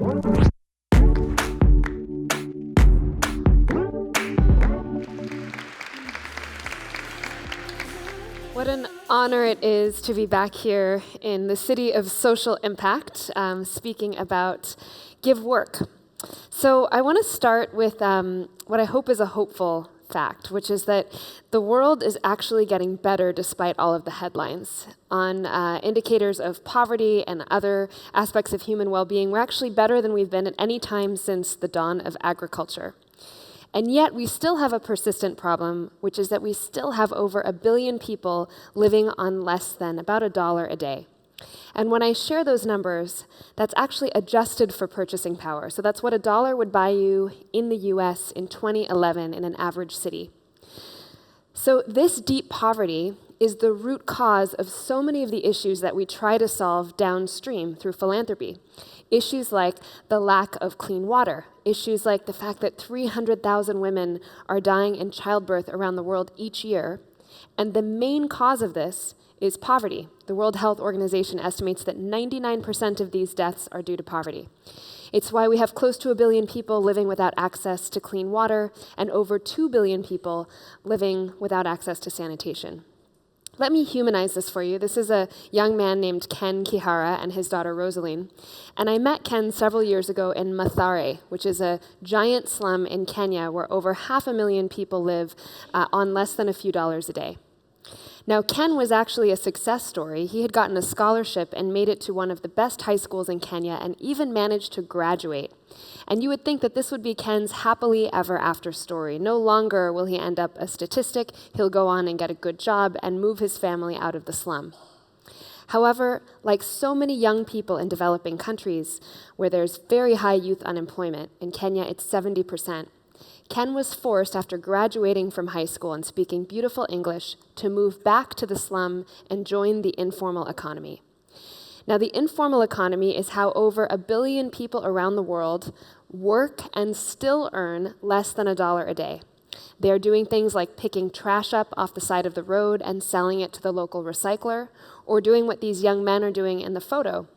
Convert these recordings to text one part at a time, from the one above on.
What an honor it is to be back here in the city of social impact, speaking about give work. So I want to start with what I hope is a hopeful fact, which is that the world is actually getting better despite all of the headlines. On indicators of poverty and other aspects of human well-being, we're actually better than we've been at any time since the dawn of agriculture. And yet we still have a persistent problem, which is that we still have over 1 billion people living on less than about $1 a day. And when I share those numbers, that's actually adjusted for purchasing power. So that's what $1 would buy you in the US in 2011 in an average city. So this deep poverty is the root cause of so many of the issues that we try to solve downstream through philanthropy. Issues like the lack of clean water, issues like the fact that 300,000 women are dying in childbirth around the world each year, and the main cause of this is poverty. The World Health Organization estimates that 99% of these deaths are due to poverty. It's why we have close to 1 billion people living without access to clean water and over 2 billion people living without access to sanitation. Let me humanize this for you. This is a young man named Ken Kihara and his daughter Rosaline. And I met Ken several years ago in Mathare, which is a giant slum in Kenya where over 500,000 people live on less than a few dollars a day. Now, Ken was actually a success story. He had gotten a scholarship and made it to one of the best high schools in Kenya and even managed to graduate. And you would think that this would be Ken's happily ever after story. No longer will he end up a statistic. He'll go on and get a good job and move his family out of the slum. However, like so many young people in developing countries where there's very high youth unemployment, in Kenya it's 70%, Ken was forced, after graduating from high school and speaking beautiful English, to move back to the slum and join the informal economy. Now, the informal economy is how over 1 billion people around the world work and still earn less than $1 a day. They are doing things like picking trash up off the side of the road and selling it to the local recycler, or doing what these young men are doing in the photo.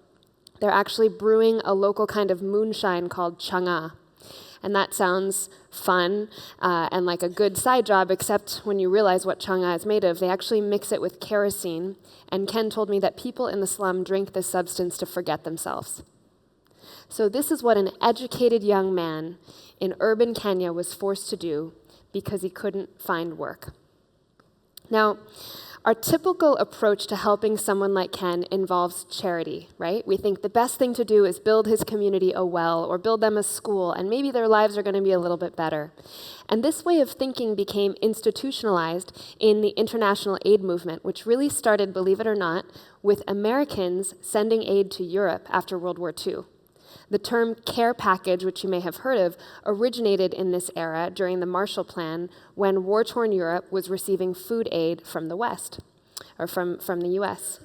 They're actually brewing a local kind of moonshine called changa. And that sounds fun and like a good side job, except when you realize what changa is made of, they actually mix it with kerosene. And Ken told me that people in the slum drink this substance to forget themselves. So this is what an educated young man in urban Kenya was forced to do because he couldn't find work. Now, our typical approach to helping someone like Ken involves charity, right? We think the best thing to do is build his community a well or build them a school, and maybe their lives are going to be a little bit better. And this way of thinking became institutionalized in the international aid movement, which really started, believe it or not, with Americans sending aid to Europe after World War II. The term care package, which you may have heard of, originated in this era during the Marshall Plan when war-torn Europe was receiving food aid from the West, or from the US.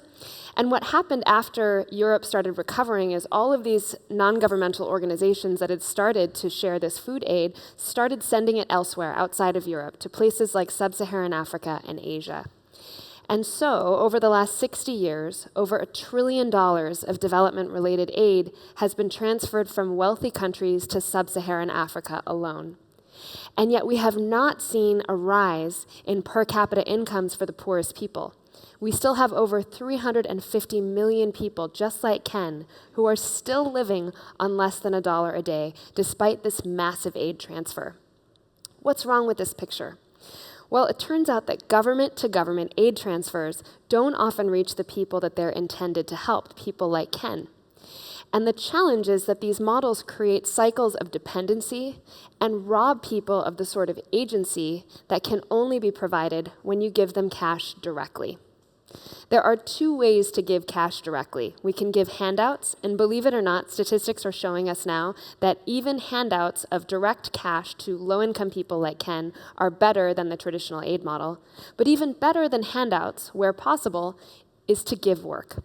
And what happened after Europe started recovering is all of these non-governmental organizations that had started to share this food aid started sending it elsewhere outside of Europe to places like sub-Saharan Africa and Asia. And so, over the last 60 years, over $1 trillion of development-related aid has been transferred from wealthy countries to sub-Saharan Africa alone. And yet we have not seen a rise in per capita incomes for the poorest people. We still have over 350 million people, just like Ken, who are still living on less than $1 a day, despite this massive aid transfer. What's wrong with this picture? Well, it turns out that government-to-government aid transfers don't often reach the people that they're intended to help, people like Ken. And the challenge is that these models create cycles of dependency and rob people of the sort of agency that can only be provided when you give them cash directly. There are 2 ways to give cash directly. We can give handouts, and believe it or not, statistics are showing us now that even handouts of direct cash to low-income people like Ken are better than the traditional aid model. But even better than handouts, where possible, is to give work.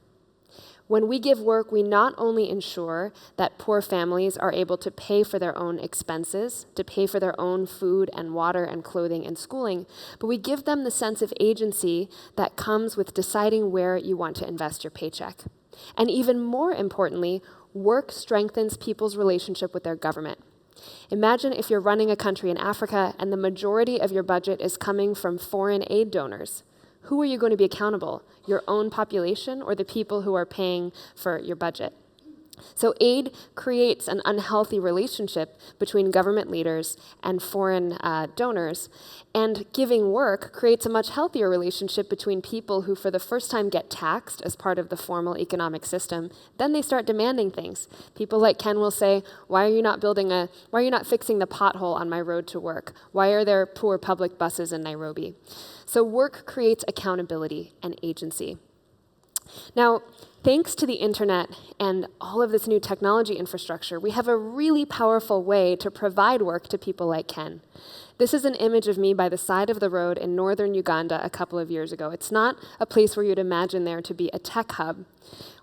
When we give work, we not only ensure that poor families are able to pay for their own expenses, to pay for their own food and water and clothing and schooling, but we give them the sense of agency that comes with deciding where you want to invest your paycheck. And even more importantly, work strengthens people's relationship with their government. Imagine if you're running a country in Africa and the majority of your budget is coming from foreign aid donors. Who are you going to be accountable? Your own population or the people who are paying for your budget? So aid creates an unhealthy relationship between government leaders and foreign donors, and giving work creates a much healthier relationship between people who for the first time get taxed as part of the formal economic system. Then they start demanding things. People like Ken will say, why are you not fixing the pothole on my road to work? Why are there poor public buses in Nairobi? So work creates accountability and agency. Now, thanks to the internet and all of this new technology infrastructure, we have a really powerful way to provide work to people like Ken. This is an image of me by the side of the road in northern Uganda a couple of years ago. It's not a place where you'd imagine there to be a tech hub.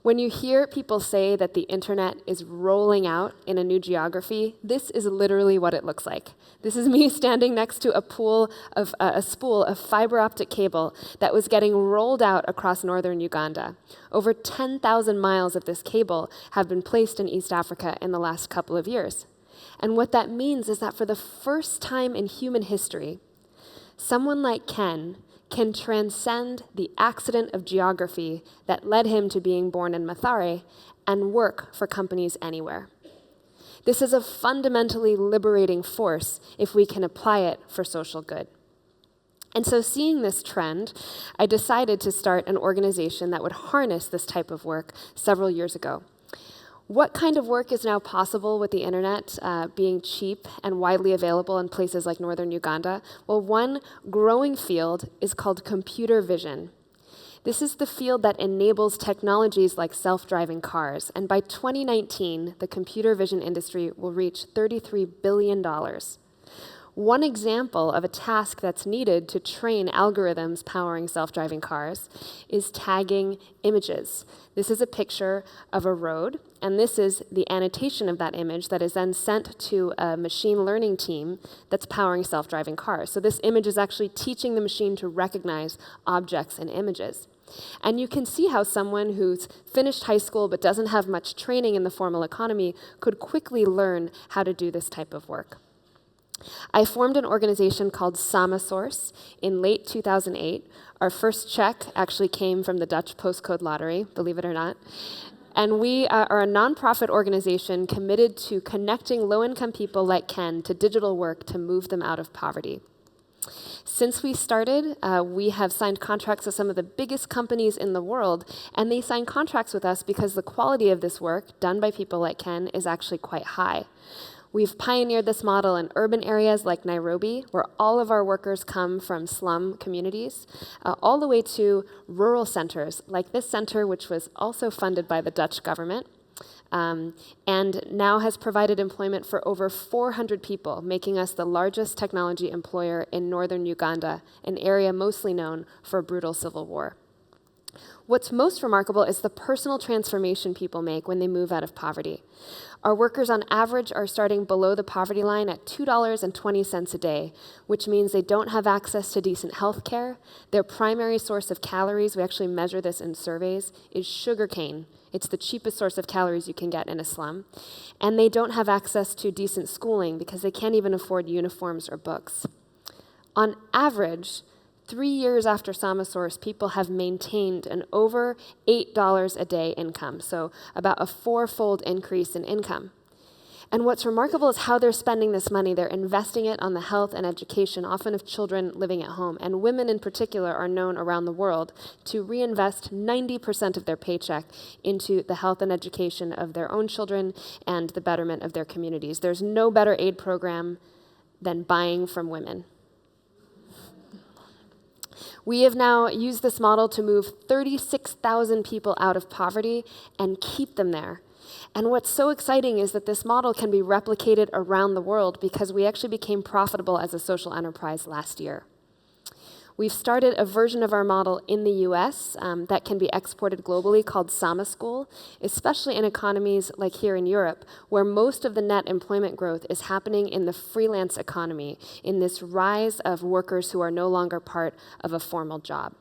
When you hear people say that the internet is rolling out in a new geography, this is literally what it looks like. This is me standing next to a spool of fiber optic cable that was getting rolled out across northern Uganda. Over 10,000 miles of this cable have been placed in East Africa in the last couple of years. And what that means is that for the first time in human history, someone like Ken can transcend the accident of geography that led him to being born in Mathare and work for companies anywhere. This is a fundamentally liberating force if we can apply it for social good. And so seeing this trend, I decided to start an organization that would harness this type of work several years ago. What kind of work is now possible with the internet being cheap and widely available in places like northern Uganda? Well, one growing field is called computer vision. This is the field that enables technologies like self-driving cars. And by 2019, the computer vision industry will reach $33 billion. One example of a task that's needed to train algorithms powering self-driving cars is tagging images. This is a picture of a road, and this is the annotation of that image that is then sent to a machine learning team that's powering self-driving cars. So this image is actually teaching the machine to recognize objects and images. And you can see how someone who's finished high school but doesn't have much training in the formal economy could quickly learn how to do this type of work. I formed an organization called samasource in late 2008. Our first check actually came from the Dutch postcode lottery, believe it or not. And we are a nonprofit organization committed to connecting low-income people like Ken to digital work to move them out of poverty. Since we started, we have signed contracts with some of the biggest companies in the world, and they sign contracts with us because the quality of this work done by people like Ken is actually quite high. We've pioneered this model in urban areas like Nairobi, where all of our workers come from slum communities, all the way to rural centers, like this center, which was also funded by the Dutch government, and now has provided employment for over 400 people, making us the largest technology employer in northern Uganda, an area mostly known for a brutal civil war. What's most remarkable is the personal transformation people make when they move out of poverty. Our workers on average are starting below the poverty line at $2.20 a day, which means they don't have access to decent health care. Their primary source of calories, we actually measure this in surveys, is sugarcane. It's the cheapest source of calories you can get in a slum. And they don't have access to decent schooling because they can't even afford uniforms or books. On average, 3 years after samasource, people have maintained an over $8 a day income, so about a 4-fold increase in income. And what's remarkable is how they're spending this money. They're investing it on the health and education, often of children living at home. And women in particular are known around the world to reinvest 90% of their paycheck into the health and education of their own children and the betterment of their communities. There's no better aid program than buying from women. We have now used this model to move 36,000 people out of poverty and keep them there. And what's so exciting is that this model can be replicated around the world because we actually became profitable as a social enterprise last year. We've started a version of our model in the US that can be exported globally called Sama School, especially in economies like here in Europe, where most of the net employment growth is happening in the freelance economy, in this rise of workers who are no longer part of a formal job.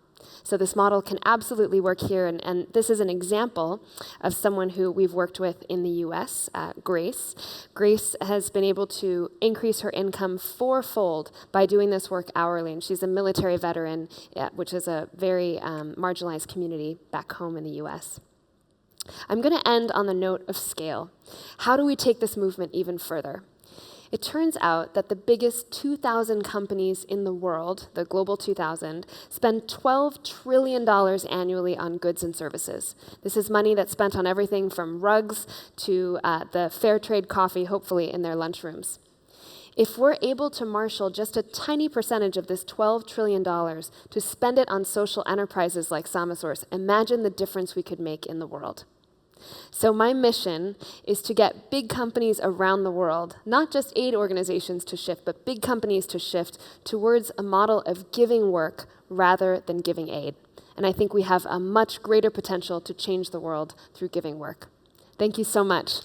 So this model can absolutely work here, and this is an example of someone who we've worked with in the US, Grace. Grace has been able to increase her income fourfold by doing this work hourly, and she's a military veteran, which is a very marginalized community back home in the US. I'm going to end on the note of scale. How do we take this movement even further? It turns out that the biggest 2,000 companies in the world, the Global 2,000, spend $12 trillion annually on goods and services. This is money that's spent on everything from rugs to the fair trade coffee, hopefully, in their lunchrooms. If we're able to marshal just a tiny percentage of this $12 trillion to spend it on social enterprises like samasource, imagine the difference we could make in the world. So my mission is to get big companies around the world, not just aid organizations to shift, but big companies to shift towards a model of giving work rather than giving aid. And I think we have a much greater potential to change the world through giving work. Thank you so much.